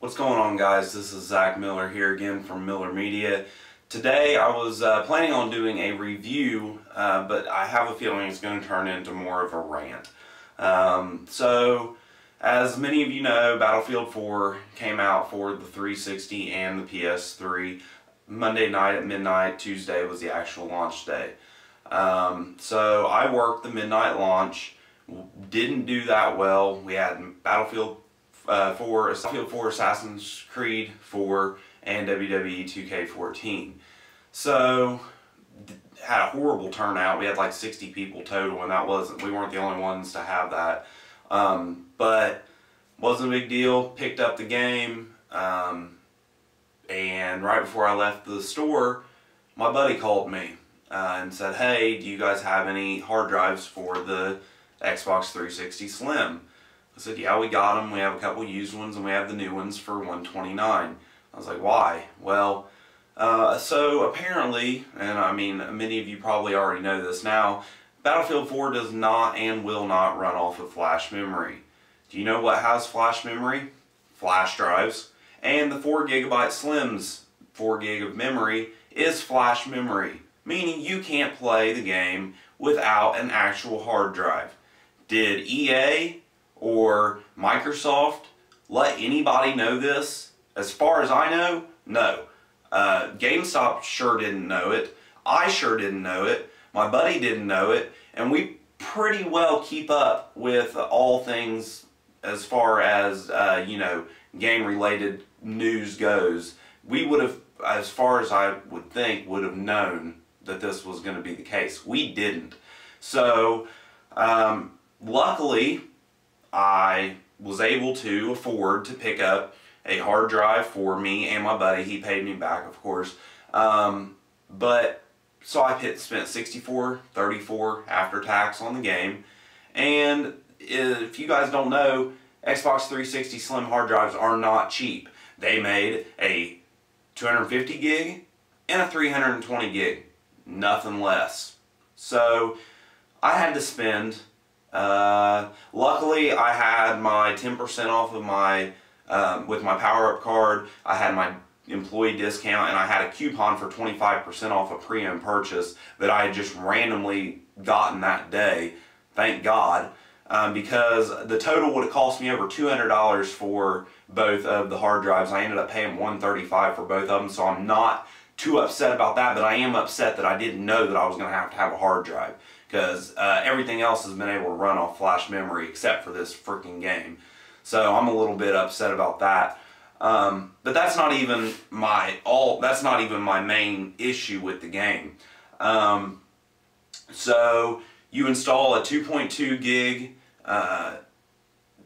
What's going on, guys? This is Zach Miller here again from Miller Media. Today I was planning on doing a review, but I have a feeling it's going to turn into more of a rant. So, as many of you know, Battlefield 4 came out for the 360 and the PS3 Monday night at midnight. Tuesday was the actual launch day. So I worked the midnight launch, didn't do that well. We had Battlefield 4, Assassin's Creed 4, and WWE 2K14. So, had a horrible turnout. We had like 60 people total, and we weren't the only ones to have that. But wasn't a big deal. Picked up the game, and right before I left the store, my buddy called me and said, "Hey, do you guys have any hard drives for the Xbox 360 Slim?" I said, "Yeah, we got them. We have a couple used ones and we have the new ones for $129." I was like, "Why?" Well, so apparently, and I mean, many of you probably already know this now, Battlefield 4 does not and will not run off of flash memory. Do you know what has flash memory? Flash drives. And the 4 GB Slims, 4 gig of memory, is flash memory, meaning you can't play the game without an actual hard drive. Did EA or Microsoft let anybody know this? As far as I know, no. GameStop sure didn't know it. I sure didn't know it. My buddy didn't know it. And we pretty well keep up with all things as far as, you know, game-related news goes. We would have, as far as I would think, would have known that this was going to be the case. We didn't. So, luckily, I was able to afford to pick up a hard drive for me and my buddy. He paid me back, of course. But so I spent $64.34 after tax on the game. And if you guys don't know, Xbox 360 Slim hard drives are not cheap. They made a 250 gig and a 320 gig, nothing less. So I had to spend. Luckily, I had my 10% off of my, with my power-up card. I had my employee discount, and I had a coupon for 25% off a pre-owned purchase that I had just randomly gotten that day. Thank God, because the total would have cost me over $200 for both of the hard drives. I ended up paying $135 for both of them, so I'm not too upset about that, but I am upset that I didn't know that I was going to have a hard drive, because everything else has been able to run off flash memory except for this freaking game. So I'm a little bit upset about that. But that's not even my main issue with the game. So you install a 2.2 gig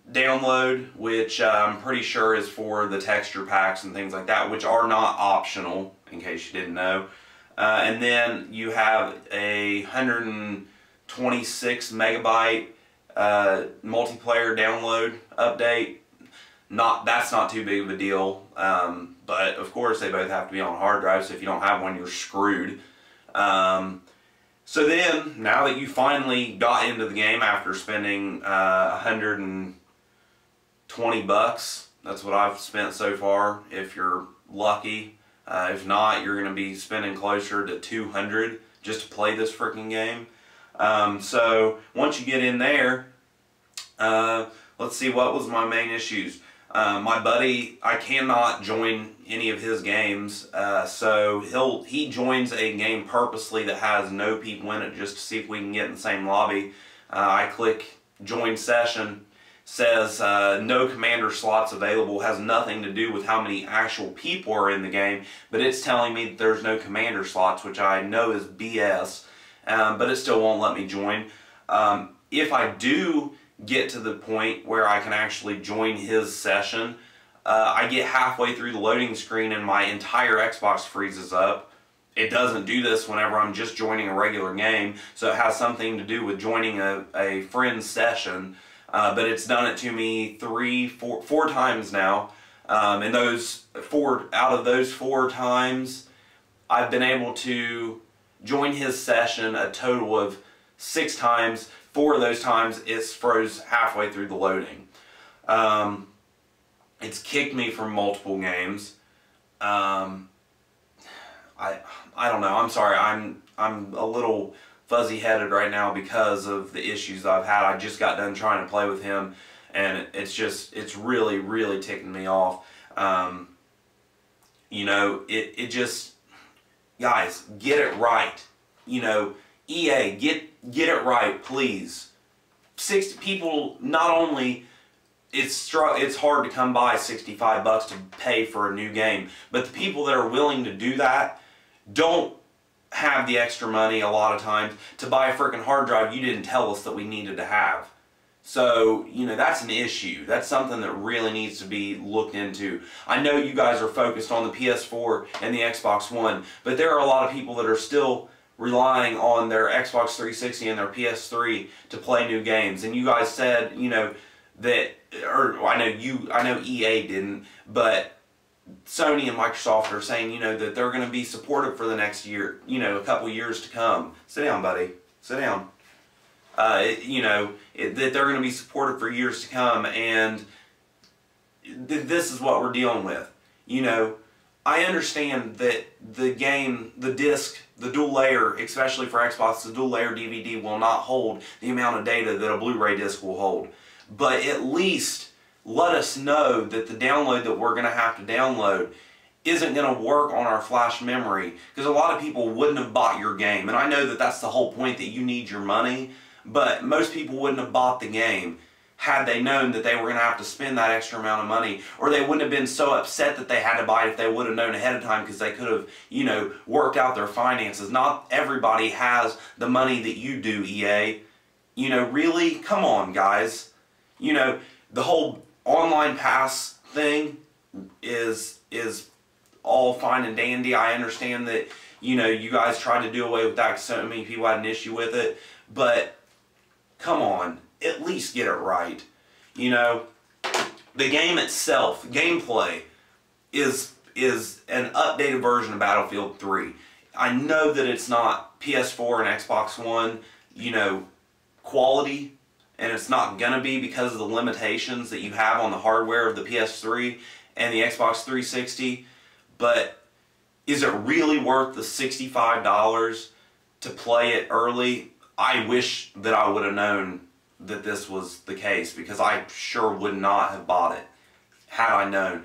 download, which I'm pretty sure is for the texture packs and things like that, which are not optional, in case you didn't know. And then you have a 126 megabyte multiplayer download update. That's not too big of a deal, but of course they both have to be on hard drives, so if you don't have one, you're screwed. So then, now that you finally got into the game after spending $120, that's what I've spent so far, if you're lucky. If not, you're going to be spending closer to $200 just to play this freaking game. So once you get in there, let's see, what was my main issues. My buddy, I cannot join any of his games, so he joins a game purposely that has no people in it just to see if we can get in the same lobby. I click join session, says no commander slots available, has nothing to do with how many actual people are in the game, but it's telling me that there's no commander slots, which I know is BS, but it still won't let me join. If I do get to the point where I can actually join his session, I get halfway through the loading screen and my entire Xbox freezes up. It doesn't do this whenever I'm just joining a regular game, so it has something to do with joining a friend's session, but it's done it to me four times now, and out of those 4 times, I've been able to join his session a total of 6 times. 4 of those times it's froze halfway through the loading. It's kicked me from multiple games. I don't know. I'm sorry. I'm a little fuzzy-headed right now because of the issues I've had. I just got done trying to play with him, and it's really, really ticking me off. You know, it just, guys, get it right. You know, EA, get it right, please. 60 people, not only it's hard to come by $65 to pay for a new game, but the people that are willing to do that don't have the extra money a lot of times to buy a freaking hard drive you didn't tell us that we needed to have. So, you know, that's an issue. That's something that really needs to be looked into. I know you guys are focused on the PS4 and the Xbox One, but there are a lot of people that are still relying on their Xbox 360 and their PS3 to play new games. And you guys said, you know, that, or I know EA didn't, but Sony and Microsoft are saying, you know, that they're going to be supportive for the next year, you know, a couple years to come. Sit down, buddy. Sit down. You know, that they're going to be supportive for years to come, and this is what we're dealing with. You know, I understand that the game, the disc, the dual layer, especially for Xbox, the dual layer DVD will not hold the amount of data that a Blu-ray disc will hold. But at least let us know that the download that we're going to have to download isn't going to work on our flash memory, because a lot of people wouldn't have bought your game. And I know that that's the whole point, that you need your money, but most people wouldn't have bought the game had they known that they were going to have to spend that extra amount of money, or they wouldn't have been so upset that they had to buy it if they would have known ahead of time, because they could have, you know, worked out their finances. Not everybody has the money that you do, EA. You know, really? Come on, guys. You know, the whole online pass thing is all fine and dandy. I understand that, you know, you guys tried to do away with that because so many people had an issue with it, but come on, at least get it right. You know, the game itself, gameplay, is an updated version of Battlefield 3. I know that it's not PS4 and Xbox One, you know, quality, and it's not gonna be because of the limitations that you have on the hardware of the PS3 and the Xbox 360, but is it really worth the $65 to play it early? I wish that I would have known that this was the case, because I sure would not have bought it had I known.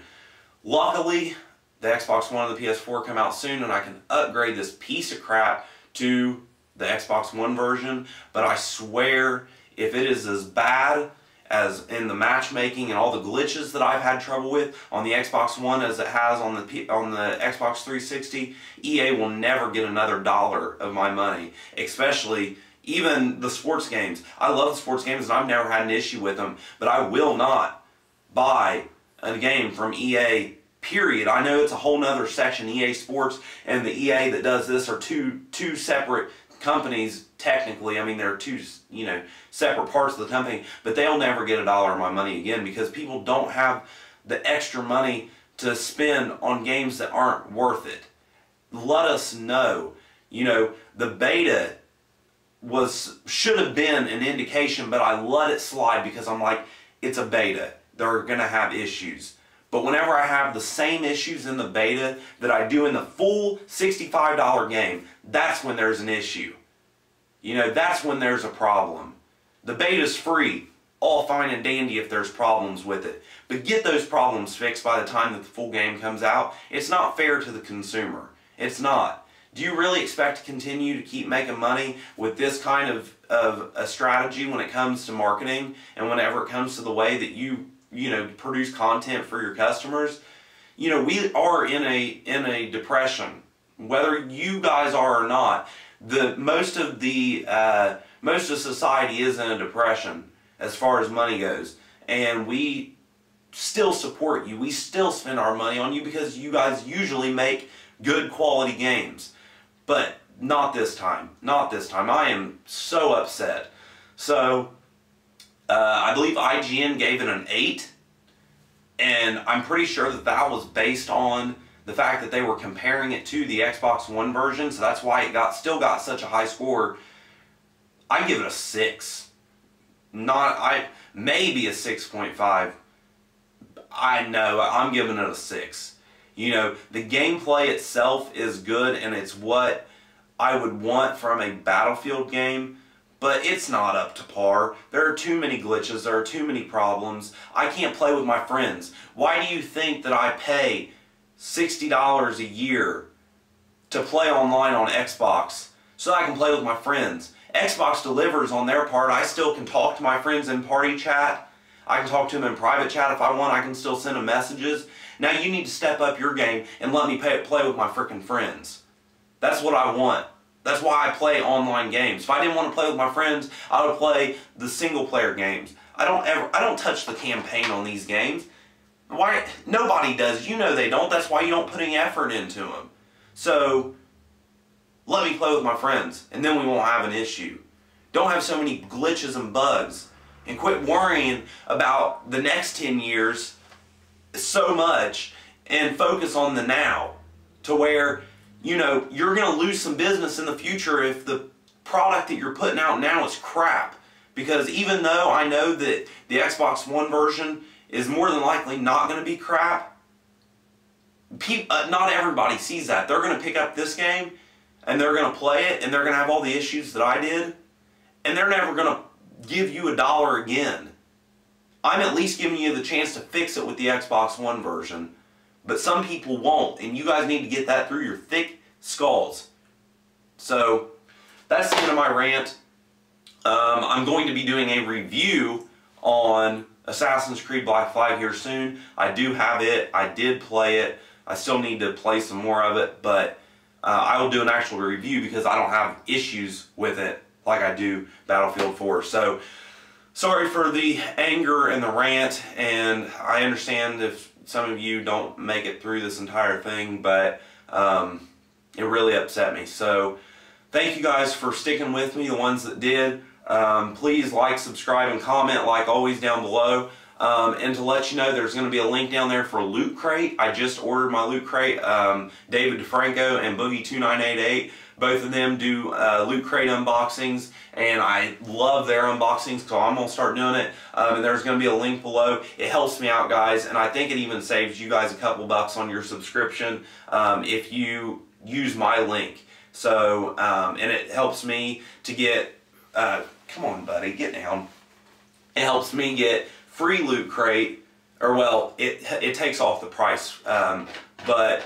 Luckily, the Xbox One and the PS4 come out soon, and I can upgrade this piece of crap to the Xbox One version, but I swear, if it is as bad as in the matchmaking and all the glitches that I've had trouble with on the Xbox One as it has on the Xbox 360, EA will never get another dollar of my money, especially even the sports games. I love the sports games and I've never had an issue with them, but I will not buy a game from EA, period. I know it's a whole nother section, EA Sports and the EA that does this are two separate companies technically. I mean, they're two, you know, separate parts of the company, but they'll never get a dollar of my money again, because people don't have the extra money to spend on games that aren't worth it. Let us know. You know, the beta should have been an indication, but I let it slide because I'm like, it's a beta. They're gonna have issues. But whenever I have the same issues in the beta that I do in the full $65 game, that's when there's an issue. You know, that's when there's a problem. The beta's free, all fine and dandy if there's problems with it. But get those problems fixed by the time that the full game comes out. It's not fair to the consumer. It's not. Do you really expect to continue to keep making money with this kind of a strategy when it comes to marketing, and whenever it comes to the way that you know, produce content for your customers? You know, we are in a depression, whether you guys are or not. Most of society is in a depression as far as money goes, and we still support you. We still spend our money on you because you guys usually make good quality games, but not this time. Not this time. I am so upset. So I believe IGN gave it an 8, and I'm pretty sure that that was based on the fact that they were comparing it to the Xbox One version, so that's why it still got such a high score. I give it a 6. Maybe a 6.5. I know, I'm giving it a 6. You know, the gameplay itself is good, and it's what I would want from a Battlefield game, but it's not up to par. There are too many glitches, there are too many problems. I can't play with my friends. Why do you think that I pay $60 a year to play online on Xbox so that I can play with my friends? Xbox delivers on their part. I still can talk to my friends in party chat. I can talk to them in private chat if I want. I can still send them messages. Now you need to step up your game and let me play with my freaking friends. That's what I want. That's why I play online games. If I didn't want to play with my friends, I would play the single player games. I don't touch the campaign on these games. Why? Nobody does. You know they don't. That's why you don't put any effort into them. So let me play with my friends, and then we won't have an issue. Don't have so many glitches and bugs, and quit worrying about the next 10 years so much, and focus on the now, to where, you know, you're going to lose some business in the future if the product that you're putting out now is crap. Because even though I know that the Xbox One version is more than likely not going to be crap, not everybody sees that. They're going to pick up this game, and they're going to play it, and they're going to have all the issues that I did, and they're never going to give you $1 again. I'm at least giving you the chance to fix it with the Xbox One version, but some people won't, and you guys need to get that through your thick skulls. So that's the end of my rant. I'm going to be doing a review on Assassin's Creed Black Flag here soon. I do have it. I did play it. I still need to play some more of it, but I will do an actual review because I don't have issues with it like I do Battlefield 4. So sorry for the anger and the rant, and I understand if some of you don't make it through this entire thing, but it really upset me. So thank you guys for sticking with me, the ones that did. Please like, subscribe, and comment like always down below. And to let you know, there's going to be a link down there for Loot Crate. I just ordered my Loot Crate. David DeFranco and Boogie2988, both of them do Loot Crate unboxings, and I love their unboxings, so I'm going to start doing it. And there's going to be a link below. It helps me out, guys, and I think it even saves you guys a couple bucks on your subscription if you use my link. So, and it helps me to get, come on buddy, get down. It helps me get free Loot Crate, or well, it takes off the price, but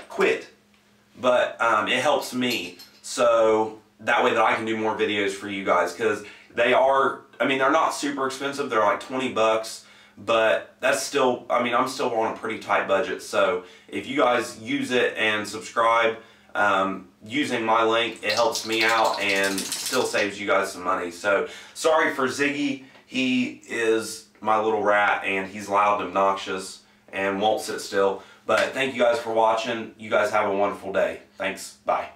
it helps me, so that way that I can do more videos for you guys, because they are, I mean, they're not super expensive, they're like 20 bucks, but that's still, I mean, I'm still on a pretty tight budget. So if you guys use it and subscribe using my link, it helps me out and still saves you guys some money. So sorry for Ziggy. He is my little rat, and he's loud and obnoxious and won't sit still. But thank you guys for watching. You guys have a wonderful day. Thanks. Bye.